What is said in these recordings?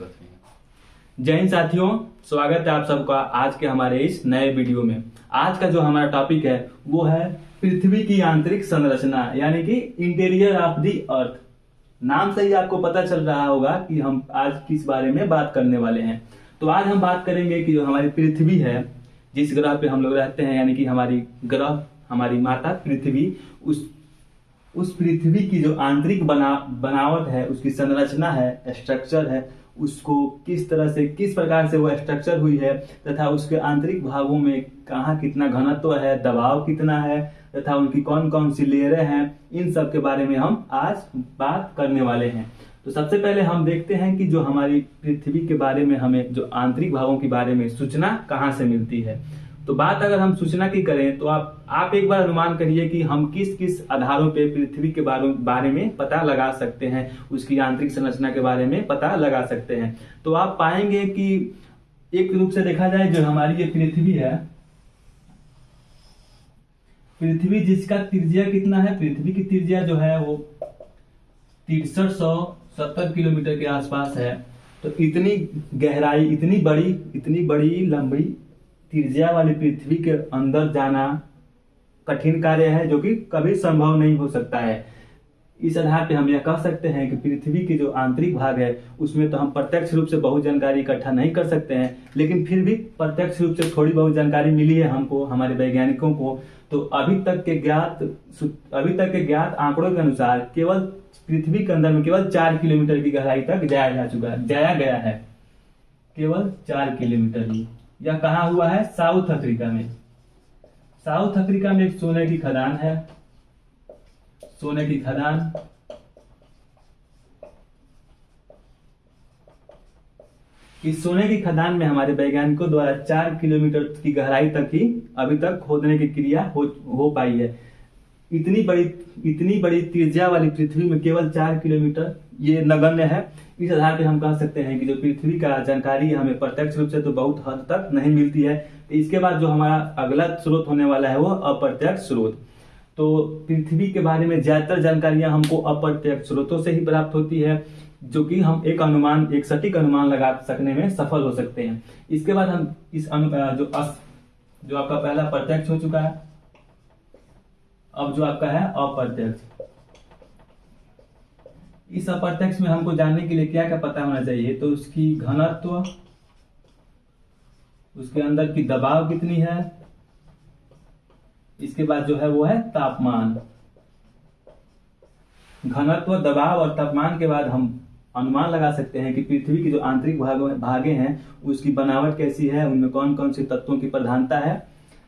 दिक्कत नहीं है। जय हिंद साथियों, स्वागत है आप सबका आज के हमारे इस नए वीडियो में। आज का जो हमारा टॉपिक है वो है पृथ्वी की आंतरिक संरचना, यानी कि इंटीरियर ऑफ दी अर्थ। नाम से ही आपको पता चल रहा होगा कि हम आज किस बारे में बात करने वाले हैं। तो आज हम बात करेंगे कि जो हमारी पृथ्वी है, जिस ग्रह पे हम लोग रहते हैं, यानी कि हमारी ग्रह, हमारी माता पृथ्वी, उस पृथ्वी की जो आंतरिक बनावट है, उसकी संरचना है, स्ट्रक्चर है, उसको किस तरह से, किस प्रकार से वो स्ट्रक्चर हुई है, तथा उसके आंतरिक भागों में कहाँ कितना घनत्व है, दबाव कितना है, तथा उनकी कौन कौन सी लेयरें हैं, इन सब के बारे में हम आज बात करने वाले हैं। तो सबसे पहले हम देखते हैं कि जो हमारी पृथ्वी के बारे में हमें जो आंतरिक भागों के बारे में सूचना कहाँ से मिलती है। तो बात अगर हम सूचना की करें तो आप एक बार अनुमान करिए कि हम किस किस आधारों पे पृथ्वी के बारे में पता लगा सकते हैं, उसकी आंतरिक संरचना के बारे में पता लगा सकते हैं। तो आप पाएंगे कि एक रूप से देखा जाए, जो हमारी ये पृथ्वी है, पृथ्वी जिसका त्रिज्या कितना है, पृथ्वी की त्रिज्या जो है वो 6370 किलोमीटर के आसपास है। तो इतनी गहराई, इतनी बड़ी लंबी त्रिज्या वाली पृथ्वी के अंदर जाना कठिन कार्य है, जो कि कभी संभव नहीं हो सकता है। इस आधार पे हम यह कह सकते हैं कि पृथ्वी के जो आंतरिक भाग है उसमें तो हम प्रत्यक्ष रूप से बहुत जानकारी इकट्ठा नहीं कर सकते हैं, लेकिन फिर भी प्रत्यक्ष रूप से थोड़ी बहुत जानकारी मिली है हमको, हमारे वैज्ञानिकों को। तो अभी तक के ज्ञात आंकड़ों के अनुसार केवल पृथ्वी के अंदर में केवल 4 किलोमीटर की गहराई तक जाया गया है, केवल 4 किलोमीटर ही। यह कहाँ हुआ है? साउथ अफ्रीका में। साउथ अफ्रीका में एक सोने की खदान है, सोने की खदान। इस सोने की खदान में हमारे वैज्ञानिकों द्वारा 4 किलोमीटर की गहराई तक ही अभी तक खोदने की क्रिया हो पाई है। इतनी बड़ी त्रिज्या वाली पृथ्वी में केवल 4 किलोमीटर, ये नगण्य है। इस आधार पे हम कह सकते हैं कि जो पृथ्वी का जानकारी हमें प्रत्यक्ष रूप से तो बहुत हद तक नहीं मिलती है। इसके बाद जो हमारा अगला स्रोत होने वाला है वो अप्रत्यक्ष स्रोत। तो पृथ्वी के बारे में ज्यादातर जानकारियां हमको अप्रत्यक्ष स्रोतों से ही प्राप्त होती है, जो कि हम एक सटीक अनुमान लगा सकने में सफल हो सकते हैं। इसके बाद हम जो आपका पहला प्रत्यक्ष हो चुका है, अब जो आपका है अप्रत्यक्ष। इस अप्रत्यक्ष में हमको जानने के लिए क्या क्या पता होना चाहिए? तो उसकी घनत्व, उसके अंदर की दबाव कितनी है, इसके बाद जो है वो है तापमान। घनत्व, दबाव और तापमान के बाद हम अनुमान लगा सकते हैं कि पृथ्वी की जो आंतरिक भागे हैं उसकी बनावट कैसी है, उनमें कौन कौन से तत्वों की प्रधानता है।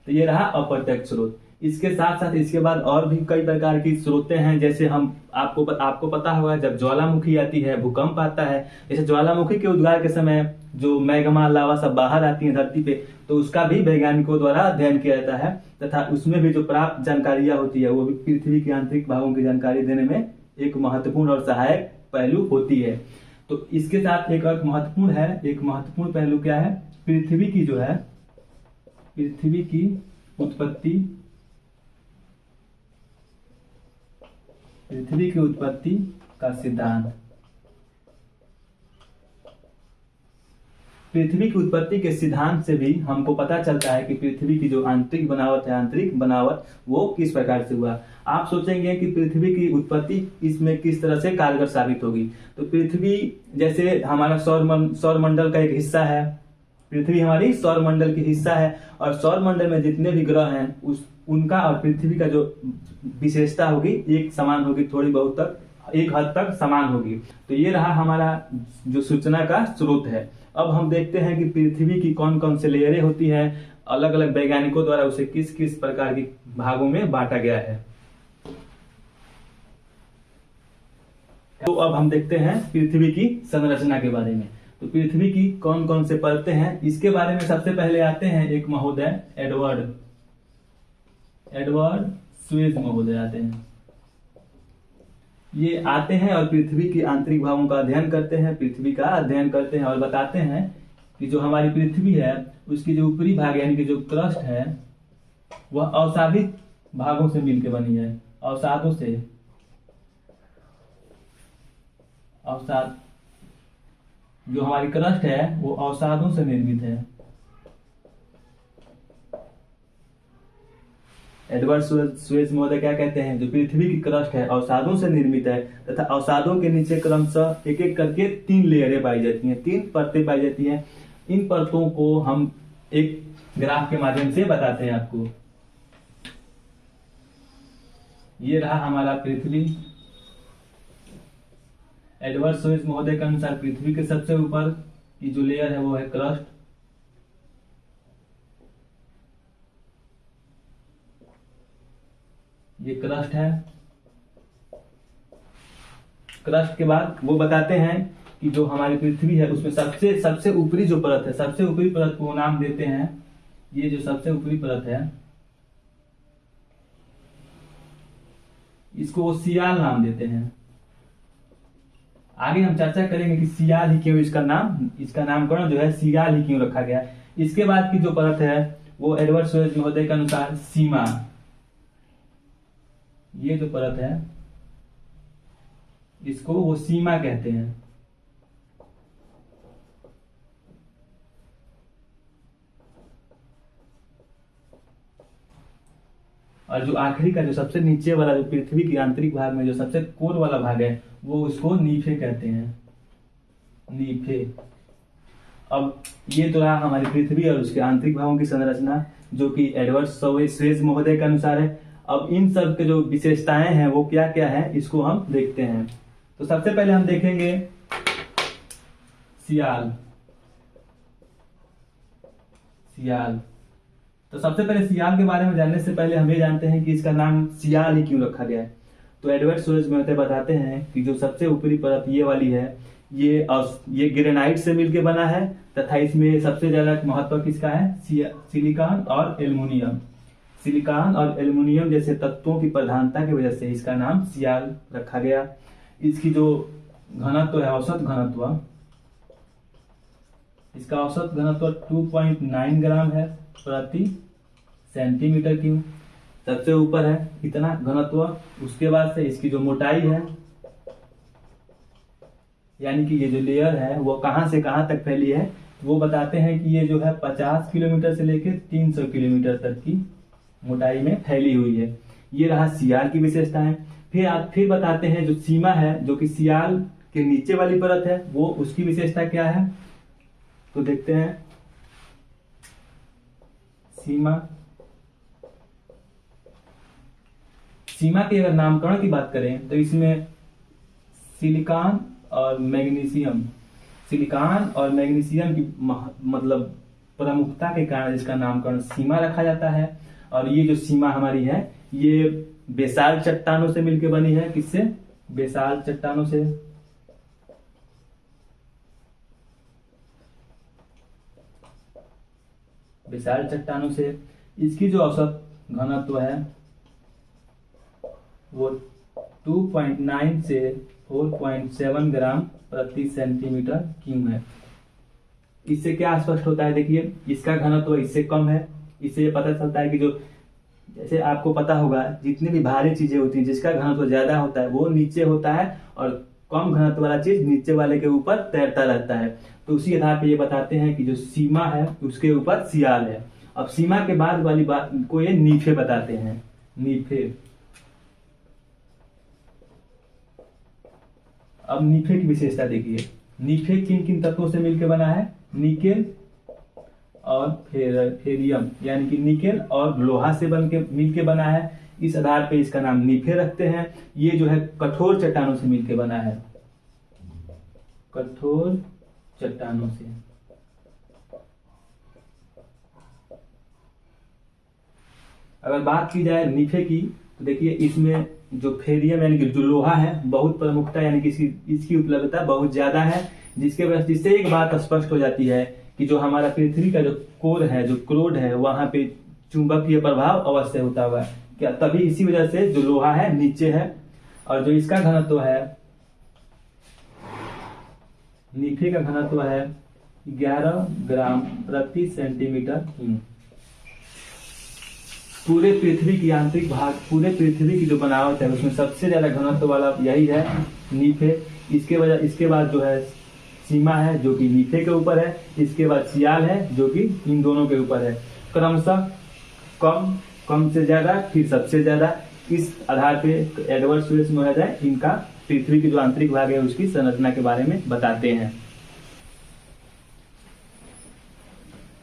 तो ये रहा अप्रत्यक्ष स्रोत। इसके साथ साथ इसके बाद और भी कई प्रकार की स्रोतें हैं, जैसे आपको पता होगा जब ज्वालामुखी आती है, भूकंप आता है, जैसे ज्वालामुखी के उद्गार के समय जो मैग्मा, लावा सब बाहर आती है धरती पे, तो उसका भी वैज्ञानिकों द्वारा अध्ययन किया जाता है, तथा उसमें भी जो प्राप्त जानकारियां होती है वो भी पृथ्वी के आंतरिक भागों की जानकारी देने में एक महत्वपूर्ण और सहायक पहलू होती है। तो इसके साथ एक महत्वपूर्ण पहलू क्या है? पृथ्वी की उत्पत्ति का सिद्धांत। पृथ्वी की उत्पत्ति के सिद्धांत से भी हमको पता चलता है कि पृथ्वी की जो आंतरिक बनावट वो किस प्रकार से हुआ। आप सोचेंगे कि पृथ्वी की उत्पत्ति इसमें किस तरह से कारगर साबित होगी। तो पृथ्वी जैसे हमारा सौर मंडल का एक हिस्सा है, पृथ्वी हमारी सौर मंडल की हिस्सा है, और सौर मंडल में जितने भी ग्रह हैं उनका और पृथ्वी का जो विशेषता होगी एक समान होगी, थोड़ी बहुत तक एक हद तक समान होगी। तो ये रहा हमारा जो सूचना का स्रोत है। अब हम देखते हैं कि पृथ्वी की कौन कौन से लेयरें होती हैं, अलग अलग वैज्ञानिकों द्वारा उसे किस किस प्रकार के भागों में बांटा गया है। तो अब हम देखते हैं पृथ्वी की संरचना के बारे में। तो पृथ्वी की कौन कौन से परतें हैं, इसके बारे में सबसे पहले आते हैं एक महोदय, एडवर्ड स्वेज महोदय आते हैं। ये आते हैं और पृथ्वी की आंतरिक भागों का अध्ययन करते हैं, पृथ्वी का अध्ययन करते हैं और बताते हैं कि जो हमारी पृथ्वी है उसकी जो ऊपरी भाग यानी कि जो क्रस्ट है वह अवसादित भागों से मिलकर बनी है, अवसादों से, अवसाद जो हमारी क्रस्ट है वो अवसादों से निर्मित है। एडवर्ड सुएज महोदय क्या कहते हैं, जो पृथ्वी की क्रस्ट है अवसादों से निर्मित है तथा अवसादों के नीचे क्रमशः एक एक करके 3 लेयरें पाई जाती हैं, 3 परतें पाई जाती हैं। इन परतों को हम एक ग्राफ के माध्यम से बताते हैं आपको। ये रहा हमारा पृथ्वी। एडवर्ड सुएज महोदय के अनुसार पृथ्वी के सबसे ऊपर की जो लेयर है वो है क्रस्ट। ये क्रस्ट है। क्रस्ट के बाद वो बताते हैं कि जो हमारी पृथ्वी है उसमें सबसे ऊपरी जो परत है, सबसे ऊपरी परत को नाम देते हैं, ये जो सबसे ऊपरी परत है इसको वो सियाल नाम देते हैं। आगे हम चर्चा करेंगे कि सियाल ही क्यों इसका नामकरण जो है सियाल ही क्यों रखा गया। इसके बाद की जो परत है वो एडवर्ड सुएज महोदय के अनुसार सीमा, ये जो परत है इसको वो सीमा कहते हैं। और जो आखिरी का जो सबसे नीचे वाला जो पृथ्वी के आंतरिक भाग में जो सबसे कोर वाला भाग है वो उसको नीफे कहते हैं, नीफे। अब ये तो रहा हमारी पृथ्वी और उसके आंतरिक भागों की संरचना जो कि एडवर्ड सुएज महोदय के अनुसार है। अब इन सब के जो विशेषताएं हैं वो क्या क्या है इसको हम देखते हैं। तो सबसे पहले हम देखेंगे सियाल। तो सबसे पहले सियाल के बारे में जानने से पहले हम ये जानते हैं कि इसका नाम सियाल ही क्यों रखा गया है। तो एडवर्ड सुएज महोदय बताते हैं कि जो सबसे ऊपरी परत ये वाली है ये ग्रेनाइट से मिलकर बना है तथा इसमें सबसे ज्यादा महत्व किसका है, सिलिकॉन और एल्युमिनियम। सिलिकॉन और एल्युमिनियम जैसे तत्वों की प्रधानता की वजह से इसका नाम सियाल रखा गया। इसकी जो घनत्व है, औसत घनत्व, इसका औसत घनत्व 2.9 ग्राम है प्रति सेंटीमीटर क्यूब। सबसे ऊपर है इतना घनत्व। उसके बाद से इसकी जो मोटाई है, यानी कि ये जो लेयर है वो कहां से कहां तक फैली है, वो बताते हैं कि ये जो है 50 किलोमीटर से लेकर 300 किलोमीटर तक की मोटाई में फैली हुई है। ये रहा सियाल की विशेषताएं। फिर बताते हैं जो सीमा है, जो कि सियाल के नीचे वाली परत है, वो उसकी विशेषता क्या है। तो देखते हैं सीमा की अगर नामकरण की बात करें तो इसमें सिलिकॉन और मैग्नीशियम की मतलब प्रमुखता के कारण इसका नामकरण सीमा रखा जाता है। और ये जो सीमा हमारी है ये बेसाल्ट चट्टानों से मिलकर बनी है। किससे? बेसाल्ट चट्टानों से। बेसाल्ट चट्टानों से इसकी जो औसत घनत्व है वो 2.9 से 4.7 ग्राम प्रति सेंटीमीटर क्यूब है। इससे क्या स्पष्ट होता है, देखिए इसका घनत्व इससे कम है। इससे पता चलता है कि जो जैसे आपको पता होगा जितनी भी भारी चीजें होती हैं जिसका घनत्व ज्यादा होता है वो नीचे होता है और कम घनत्व वाला चीज नीचे वाले के ऊपर तैरता रहता है। तो उसी आधार पे ये बताते हैं कि जो सीमा है उसके ऊपर सियाल है। अब सीमा के बाद वाली बात को ये नीफे बताते हैं, नीफे। अब नीफे की विशेषता देखिए। नीफे किन किन तत्वों से मिलकर बना है, निकेल और फेरियम, यानी कि निकेल और लोहा से मिलकर बना है। इस आधार पे इसका नाम नीफे रखते हैं। ये जो है कठोर चट्टानों से मिलकर बना है, कठोर चट्टानों से। अगर बात की जाए नीफे की तो देखिए इसमें जो फेरियम यानी कि जो लोहा है बहुत प्रमुखता, यानी कि इसकी उपलब्धता बहुत ज्यादा है, जिससे एक बात स्पष्ट हो जाती है कि जो हमारा पृथ्वी का जो कोर है, जो क्रोड है, वहां पे चुंबकीय प्रभाव अवश्य होता हुआ है क्या, तभी इसी वजह से जो लोहा है नीचे है। और जो इसका घनत्व है, नीफे का घनत्व है 11 ग्राम प्रति सेंटीमीटर क्यूब। पूरे पृथ्वी की आंतरिक भाग, पूरे पृथ्वी की जो बनावट है उसमें सबसे ज्यादा घनत्व वाला यही है, नीफे। इसके बाद जो है सीमा है जो कि मीठे के ऊपर है, इसके बाद सियाल है जो कि इन दोनों के ऊपर है। क्रमशः कम, कम से ज्यादा, फिर सबसे ज्यादा, इस आधार पे एडवर्ड स्पेस महोदय इनका पृथ्वी की जो आंतरिक भाग है उसकी संरचना के बारे में बताते हैं।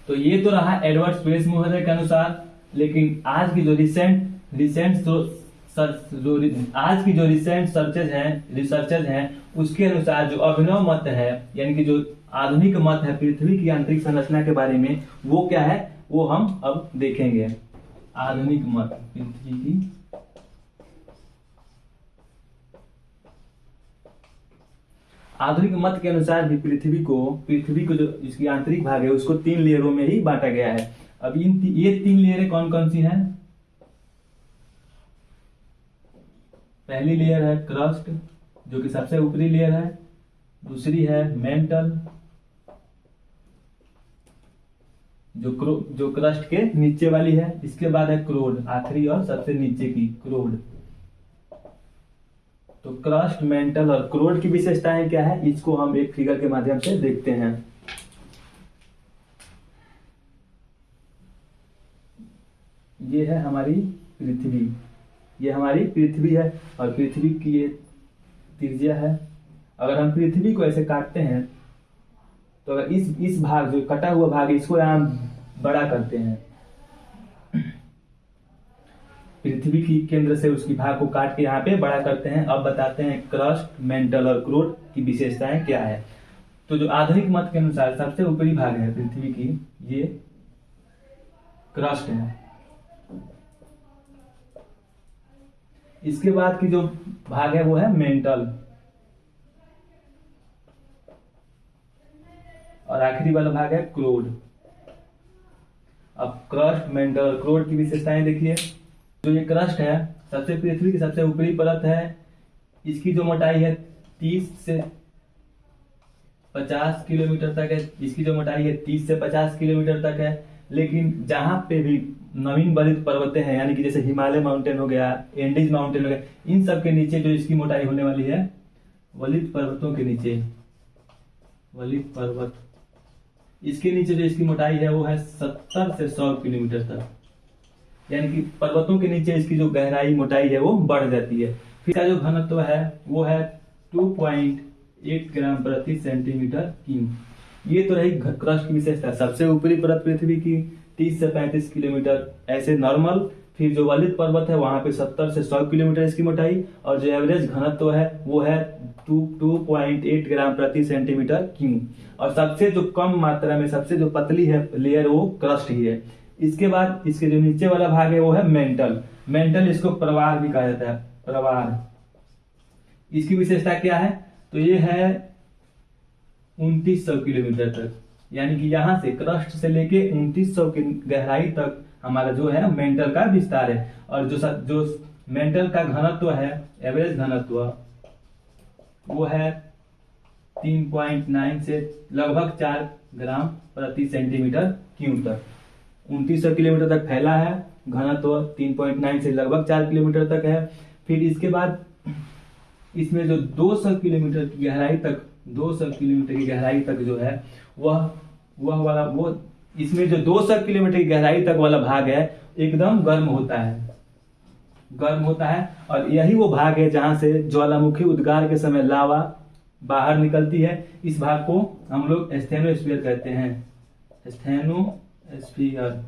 तो ये तो रहा एडवर्ड स्पेस महोदय के अनुसार, लेकिन आज की जो रिसर्चेज हैं उसके अनुसार जो अभिनव मत है, यानी कि जो आधुनिक मत है पृथ्वी की आंतरिक संरचना के बारे में, वो क्या है वो हम अब देखेंगे। आधुनिक मत पृथ्वी की आधुनिक मत के अनुसार भी पृथ्वी को जो इसकी आंतरिक भाग है उसको 3 लेयरों में ही बांटा गया है। अब ये 3 लेयरें कौन कौन सी हैं? पहली लेयर है क्रस्ट, जो कि सबसे ऊपरी लेयर है। दूसरी है मेंटल, जो क्रस्ट के नीचे वाली है। इसके बाद है क्रोड, आखिरी और सबसे नीचे की क्रोड। तो क्रस्ट, मेंटल और क्रोड की विशेषताएं क्या है, इसको हम एक फिगर के माध्यम से देखते हैं। ये है हमारी पृथ्वी, ये हमारी पृथ्वी है और पृथ्वी की ये त्रिज्या है। अगर हम पृथ्वी को ऐसे काटते हैं तो अगर इस भाग, जो कटा हुआ भाग है, इसको यहाँ बड़ा करते हैं, पृथ्वी की केंद्र से उसकी भाग को काट के यहाँ पे बड़ा करते हैं। अब बताते हैं क्रस्ट, मेंटल और क्रोड की विशेषताएं क्या है। तो जो आधुनिक मत के अनुसार सबसे ऊपरी भाग है पृथ्वी की, ये क्रस्ट है। इसके बाद की जो भाग है वो है मेंटल, और आखिरी वाला भाग है क्रोड। अब क्रस्ट, मेंटल और क्रोड की विशेषताएं देखिए। जो ये क्रस्ट है, सबसे पृथ्वी की सबसे ऊपरी परत है। इसकी जो मोटाई है 30 से 50 किलोमीटर तक है। इसकी जो मोटाई है 30 से 50 किलोमीटर तक है। लेकिन जहां पे भी नवीन वलित पर्वतें हैं, यानी कि जैसे हिमालय माउंटेन हो गया, एंडीज माउंटेन हो गया, इन सब के नीचे जो इसकी मोटाई होने वाली है, वलित पर्वतों के नीचे, वलित पर्वत, इसके नीचे जो इसकी मोटाई है वो है 70 से 100 किलोमीटर तक। यानी कि पर्वतों के नीचे इसकी जो गहराई, मोटाई है वो बढ़ जाती है। फिर इसका जो घनत्व है वो है 2.8 ग्राम प्रति सेंटीमीटर क्यूब। ये तो रही क्रस्ट की विशेषता। सबसे ऊपरी परत पृथ्वी की 30 से 35 किलोमीटर ऐसे नॉर्मल। फिर जो वलित पर्वत है वहां पे 70 से 100 किलोमीटर इसकी मोटाई, और जो एवरेज घनत्व है वो है 2.8 ग्राम प्रति सेंटीमीटर क्यूब। और सबसे जो कम मात्रा में, सबसे जो पतली है लेयर, वो क्रस्ट ही है। इसके बाद इसके जो नीचे वाला भाग है वो है मेंटल। मेंटल, इसको प्रवार भी कहा जाता है, प्रवार। इसकी विशेषता क्या है, तो ये है 2900 किलोमीटर तक। यानी कि यहाँ से क्रस्ट से लेके 2900 की गहराई तक हमारा जो है मेंटल का विस्तार है। और जो मेंटल का घनत्व है, एवरेज घनत्व, वो है 3.9 से लगभग 4 ग्राम प्रति सेंटीमीटर क्यूब तक। 2900 किलोमीटर तक फैला है, घनत्व 3.9 से लगभग 4 किलोमीटर तक है। फिर इसके बाद इसमें जो 200 किलोमीटर की गहराई तक, 200 किलोमीटर की गहराई तक जो है वो इसमें जो 200 किलोमीटर की गहराई तक वाला भाग है एकदम गर्म होता है। और यही वो भाग है जहां से ज्वालामुखी उद्गार के समय लावा बाहर निकलती है। इस भाग को हम लोग स्टेनोस्फीयर कहते हैं, स्टेनोस्फीयर।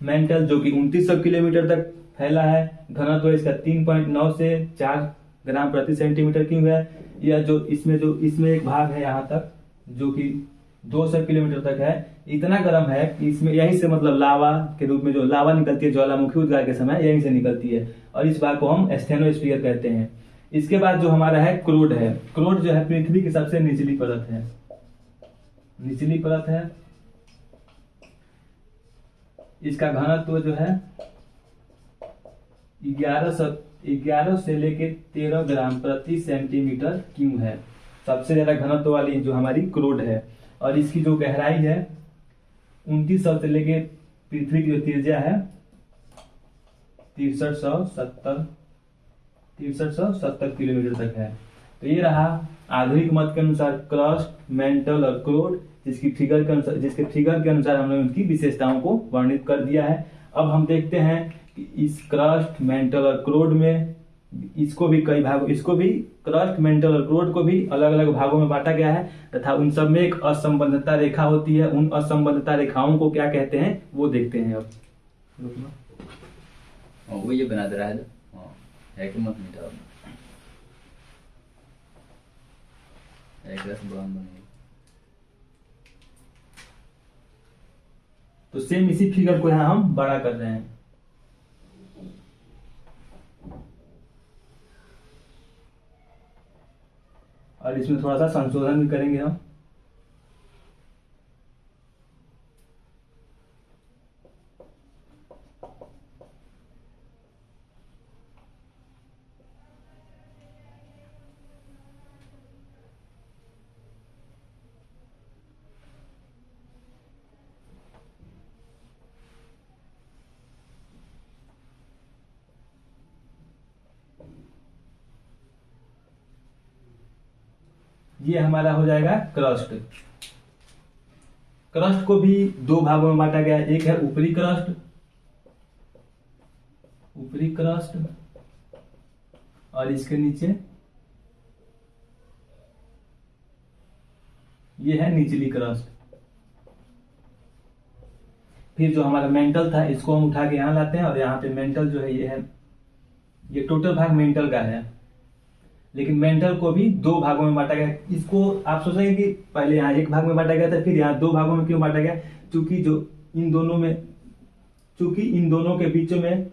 मेंटल जो कि 2900 किलोमीटर तक फैला है, घनत्व इसका 3.9 से 4 ग्राम प्रति सेंटीमीटर क्यूब है। यह जो इसमें एक भाग है यहाँ तक जो कि 200 किलोमीटर तक है। इतना गर्म है कि इसमें यहीं से, मतलब लावा के रूप में जो लावा निकलती है ज्वालामुखी उद्गार के समय, यहीं से निकलती है। और इस भाग को हम स्टेनोस्फीयर कहते हैं। इसके बाद जो हमारा है क्रोड है। क्रोड जो है पृथ्वी की सबसे निचली परत है, निचली परत है। इसका घनत्व जो है 11 से लेके 13 ग्राम प्रति सेंटीमीटर क्यूब है। सबसे ज्यादा घनत्व वाली जो हमारी क्रोड है। और इसकी जो गहराई है 2900 से लेके पृथ्वी की जो त्रिज्या है 6370 6370 किलोमीटर तक है। तो ये रहा आधुनिक मत के अनुसार क्रस्ट, मेंटल और क्रोड, जिसके फिगर के अनुसार हमने उनकी विशेषताओं को वर्णित कर दिया है। अब हम देखते हैं कि इस क्रस्ट, मेंटल और क्रोड में इसको भी क्रस्ट, मेंटल और क्रोड को भी अलग अलग भागों में बांटा गया है तथा उन सब में एक असंबद्धता रेखा होती है। उन असंबद्धता रेखाओं को क्या कहते हैं वो देखते हैं। अब वो ये बना दे रहा है कि मत मिटाओ, एक रस बन बनेगा। तो सेम इसी फिगर को यहाँ हम बड़ा कर रहे हैं। और इसमें थोड़ा सा संशोधन भी करेंगे हम। ये हमारा हो जाएगा क्रस्ट। क्रस्ट को भी दो भागों में बांटा गया है। एक है ऊपरी क्रस्ट और इसके नीचे ये है निचली क्रस्ट। फिर जो हमारा मेंटल था इसको हम उठा के यहां लाते हैं और यहाँ पे मेंटल जो है ये टोटल भाग मेंटल का है। लेकिन मेंटल को भी दो भागों में बांटा गया। इसको आप सोचेंगे कि पहले यहाँ एक भाग में बांटा गया था, फिर यहाँ दो भागों में क्यों बांटा गया? क्योंकि इन दोनों के बीच में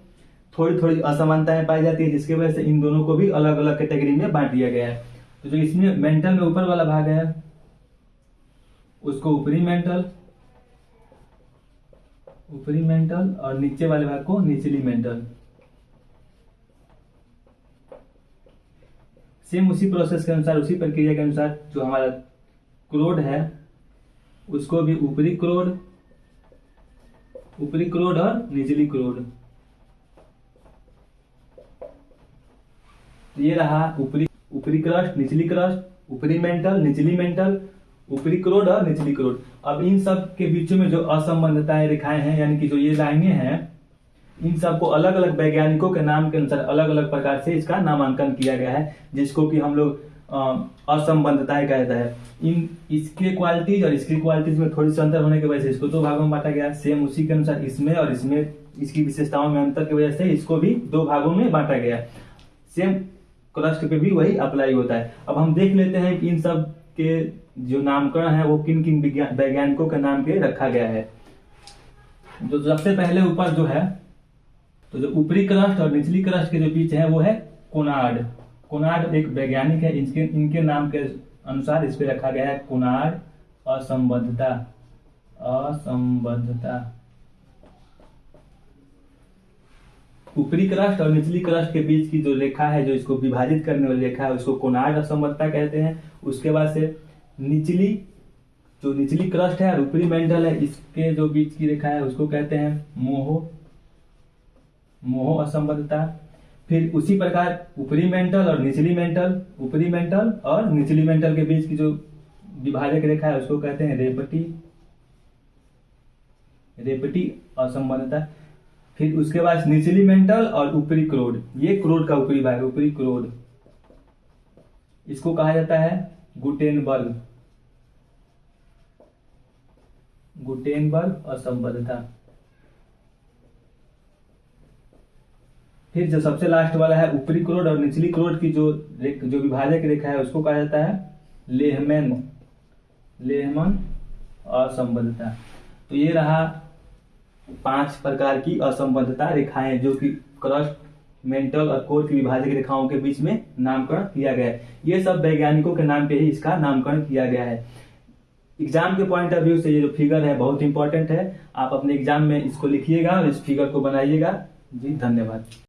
थोड़ी थोड़ी असमानताएं पाई जाती है, जिसकी वजह से इन दोनों को भी अलग अलग कैटेगरी में बांट दिया गया है। तो जो इसमें मेंटल में ऊपर वाला भाग है उसको ऊपरी मेंटल और नीचे वाले भाग को निचली मेंटल। सेम उसी प्रोसेस के अनुसार, उसी प्रक्रिया के अनुसार जो हमारा क्रोड है उसको भी ऊपरी क्रोड और निचली क्रोड। ये रहा ऊपरी क्रस्ट, निचली क्रस्ट, ऊपरी मेंटल, निचली मेंटल, ऊपरी क्रोड और निचली क्रोड। अब इन सब के बीच में जो असंबद्धताएं रेखाएं हैं, यानी कि जो ये लाइनें हैं, इन सबको अलग अलग वैज्ञानिकों के नाम के अनुसार अलग अलग प्रकार से इसका नामांकन किया गया है, जिसको कि हम लोग असंबद्धताएं कहते हैं। इसके क्वालिटीज और इसकी क्वालिटीज में थोड़ी सी अंतर होने की वजह से इसको दो भागों में बांटा गया। सेम उसी के अनुसार इसमें और इसमें इसकी विशेषताओं में अंतर की वजह से इसको भी दो भागों में बांटा गया। सेम क्रस्ट पे भी वही अप्लाई होता है। अब हम देख लेते हैं कि इन सब के जो नामकरण है वो किन किन वैज्ञानिकों के नाम के रखा गया है। जो सबसे पहले ऊपर जो है, तो जो ऊपरी क्रस्ट और निचली क्रस्ट के जो बीच है वो है कोनार्ड एक वैज्ञानिक है। इनके नाम के अनुसार इस पे रखा गया है कोनार्ड असंबद्धता। ऊपरी क्रस्ट और निचली क्रस्ट के बीच की जो रेखा है, जो इसको विभाजित करने वाली रेखा है, उसको कोनार्ड असंबद्धता कहते हैं। उसके बाद से निचली क्रस्ट है और ऊपरी मेंटल है, इसके जो बीच की रेखा है उसको कहते हैं मोह असंबद्धता। फिर उसी प्रकार ऊपरी मेंटल और निचली मेंटल के बीच की जो विभाजक रेखा है उसको कहते हैं रेपटी असंबद्धता। फिर उसके बाद निचली मेंटल और ऊपरी क्रोड, ये क्रोड का ऊपरी भाग है, ऊपरी क्रोड, इसको कहा जाता है गुटेनबर्ग असंबद्धता। फिर जो सबसे लास्ट वाला है ऊपरी क्रोड और निचली क्रोड की जो विभाजक रेखा है उसको कहा जाता है लेहमन असंबद्धता। तो ये रहा 5 प्रकार की असंबद्धता रेखाएं जो कि क्रस्ट, मेंटल और कोर की विभाजक रेखाओं के बीच में नामकरण किया गया है। ये सब वैज्ञानिकों के नाम पे ही इसका नामकरण किया गया है। एग्जाम के पॉइंट ऑफ व्यू से ये जो फिगर है बहुत इंपॉर्टेंट है। आप अपने एग्जाम में इसको लिखिएगा और इस फिगर को बनाइएगा। जी धन्यवाद।